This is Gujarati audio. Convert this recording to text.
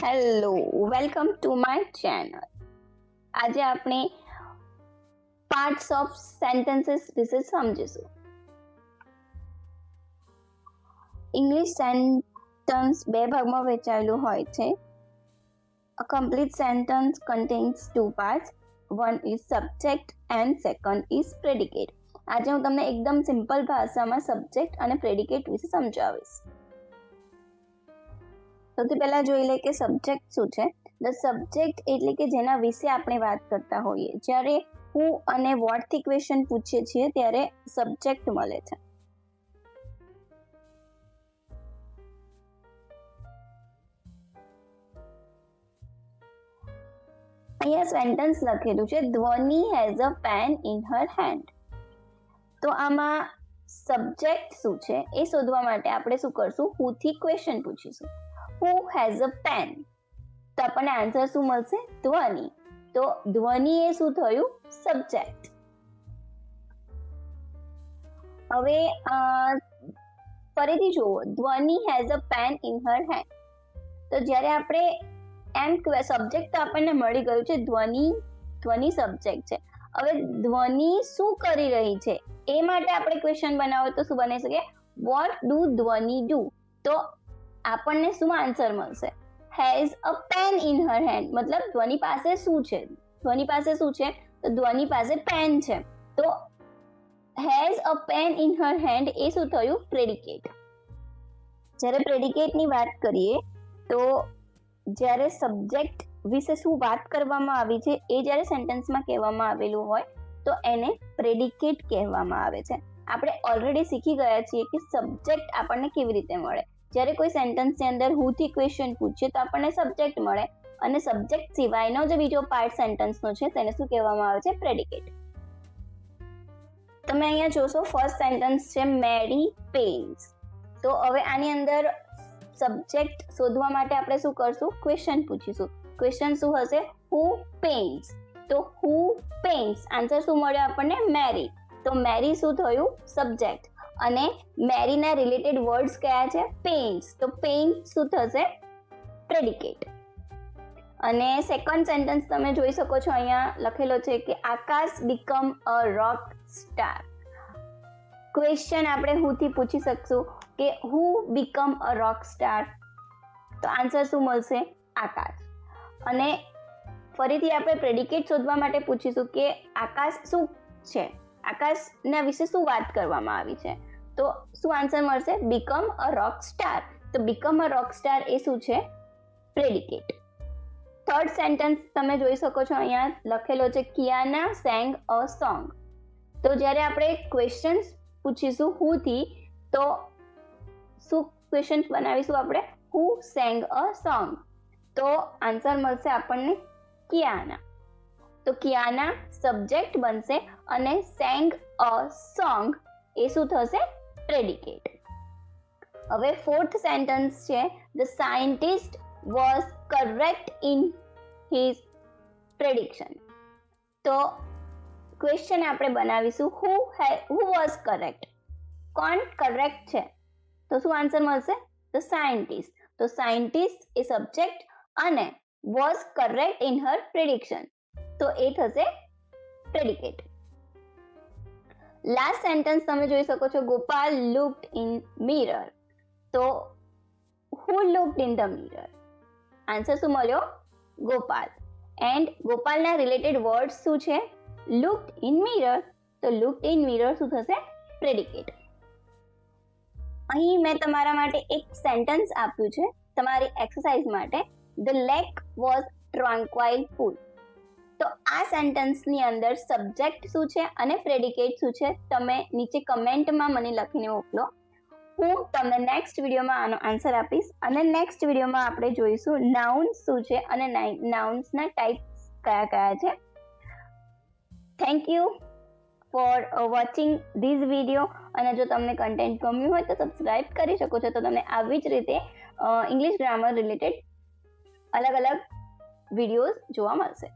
Hello, welcome to my channel. આજે આપણે પાર્ટ્સ ઓફ સેન્ટેન્સીસ વિશે સમજીશું. ઇંગ્લિશ સેન્ટેન્સ બે ભાગમાં વહેંચાયેલું હોય છે. A complete sentence contains two parts. One is subject and second is predicate. આજે હું તમને એકદમ સિમ્પલ ભાષામાં સબ્જેક્ટ અને પ્રેડિકેટ વિશે સમજાવીશ. સૌથી પહેલા જોઈ લે કે સબ્જેક્ટ શું છે. ધ સબ્જેક્ટ એટલે કે જેના વિશે આપણે વાત કરતા હોઈએ. જ્યારે હું અને વોટ થી ક્વેશ્ચન પૂછીએ છીએ ત્યારે સબ્જેક્ટ મળે છે. અહીંયા સેન્ટેન્સ લખેલું છે Dhwani has a pen in her hand. તો આમાં સબ્જેક્ટ શું છે એ શોધવા માટે આપણે શું કરશું, હું થી question પૂછીશું. Who has a pen? તો આપણને આન્સર શું મળશે, ધ્વની. તો ધ્વની એ શું થયું, સબ્જેક્ટ. હવે ફરીથી જુઓ, Dhwani has a pen in her hand. તો જ્યારે આપણે એમ સબ્જેક્ટ તો આપણને મળી ગયું છે, ધ્વની સબ્જેક્ટ છે. હવે ધ્વની શું કરી રહી છે એ માટે આપણે ક્વેશ્ચન બનાવો તો શું બની શકે, વોટ ડુ ધ્વની ડુ. તો આપણને શું આન્સર મળશે, has a pen in her hand. મતલબ ધ્વની પાસે શું છે, ધ્વની પાસે શું છે, તો ધ્વની પાસે પેન છે. તો has a pen in her hand એ શું થયું, પ્રેડિકેટ. જ્યારે પ્રેડિકેટની વાત કરીએ તો જ્યારે સબ્જેક્ટ વિશે શું વાત કરવામાં આવી છે એ જ્યારે સેન્ટેન્સમાં કહેવામાં આવેલું હોય તો એને પ્રેડિકેટ કહેવામાં આવે છે. આપણે ઓલરેડી શીખી ગયા છીએ કે સબ્જેક્ટ આપણને કેવી રીતે મળે. જ્યારે કોઈ સેન્ટેન્સની અંદર હું થી ક્વેશ્ચન પૂછીએ તો આપણને સબ્જેક્ટ મળે, અને સબ્જેક્ટ સિવાયનો જે બીજો પાર્ટ સેન્ટેન્સનો છે તેને શું કહેવામાં આવે છે, પ્રેડિકેટ. તમે અહીંયા જોશો ફર્સ્ટ સેન્ટેન્સ છે મેરી પેન્ટ્સ. તો હવે આની અંદર સબ્જેક્ટ શોધવા માટે આપણે શું કરશું, ક્વેશ્ચન પૂછીશું. ક્વેશ્ચન શું હશે, હુ પેન્ટ્સ. તો હુ પેન્ટ્સ, આન્સર શું મળ્યો આપણને, મેરી. તો મેરી શું થયું, સબ્જેક્ટ. અને મેરીના રિલેટેડ વર્ડ્સ કયા છે, પેન્ટ્સ. તો પેન્ટ શું થશે, પ્રેડિકેટ. અને સેકન્ડ સેન્ટેન્સ તમે જોઈ શકો છો, અહીંયા લખેલો છે કે Akash become a rock star. Question આપણે હું થી પૂછી શકશું કે who become a rock star. તો આન્સર શું મળશે, આકાશ. અને ફરીથી આપણે પ્રેડિકેટ શોધવા માટે પૂછીશું કે આકાશ શું છે, આકાશના વિશે શું વાત કરવામાં આવી છે. તો શું આન્સર મળશે, બીકમ અ રોક સ્ટાર. તો બીકમ અ રોક સ્ટાર એ શું છે, પ્રેડિકેટ. થર્ડ સેન્ટેન્સ તમે જોઈ શકો છો, અહીંયા લખેલો છે કિયાના સેંગ અ સોંગ. તો જ્યારે આપણે ક્વેશ્ચન્સ પૂછીશું હુ થી તો શું ક્વેશ્ચન બનાવીશું આપણે, હુ સેંગ અ સોંગ. તો આન્સર મળશે આપણને કિયાના. તો કિયાના સબ્જેક્ટ બનશે અને સેંગ અ સોંગ એ શું થશે, પ્રેડિકેટ. હવે ફોર્થ સેન્ટેન્સ છે the scientist was correct in his prediction. તો ક્વેશ્ચન આપણે બનાવીશું હુ વોઝ કરેક્ટ. કોણ કરેક્ટ છે, તો શું આન્સર મળશે, ધ સાયન્ટિસ્ટ. તો સાયન્ટિસ્ટ એ સબ્જેક્ટ અને was correct in her prediction. તો એ થશે પ્રેડિકેટ. લાસ્ટ સેન્ટેન્સ તમે જોઈ શકો છો, ગોપાલ લુક્ડ ઇન મિરર. તો હુ લુક્ડ ઇન ધ મિરર, આન્સર શું મળ્યો, ગોપાલ. એન્ડ ગોપાલના રિલેટેડ વર્ડ્સ શું છે, લુક્ડ ઇન મિરર. તો લુક્ડ ઇન મિરર શું થશે, પ્રેડિકેટ. અહીં મેં તમારા માટે એક સેન્ટેન્સ આપ્યું છે તમારી એક્સરસાઇઝ માટે, ધ લેક વોઝ ટ્રાન્ક્વાઇલ પૂલ. તો આ સેન્ટેન્સની અંદર સબ્જેક્ટ શું છે અને પ્રેડિકેટ શું છે તમે નીચે કમેન્ટમાં મને લખીને મોકલો. હું તમને નેક્સ્ટ વિડીયોમાં આનો આન્સર આપીશ. અને નેક્સ્ટ વિડીયોમાં આપણે જોઈશું નાઉન્સ શું છે અને નાઉન્સના ટાઈપ્સ કયા કયા છે. Thank you for watching this video. અને જો તમને કન્ટેન્ટ ગમ્યું હોય તો સબસ્ક્રાઇબ કરી શકો છો. તો તમને આવી જ રીતે ઇંગ્લિશ ગ્રામર રિલેટેડ અલગ અલગ વિડીયોઝ જોવા મળશે.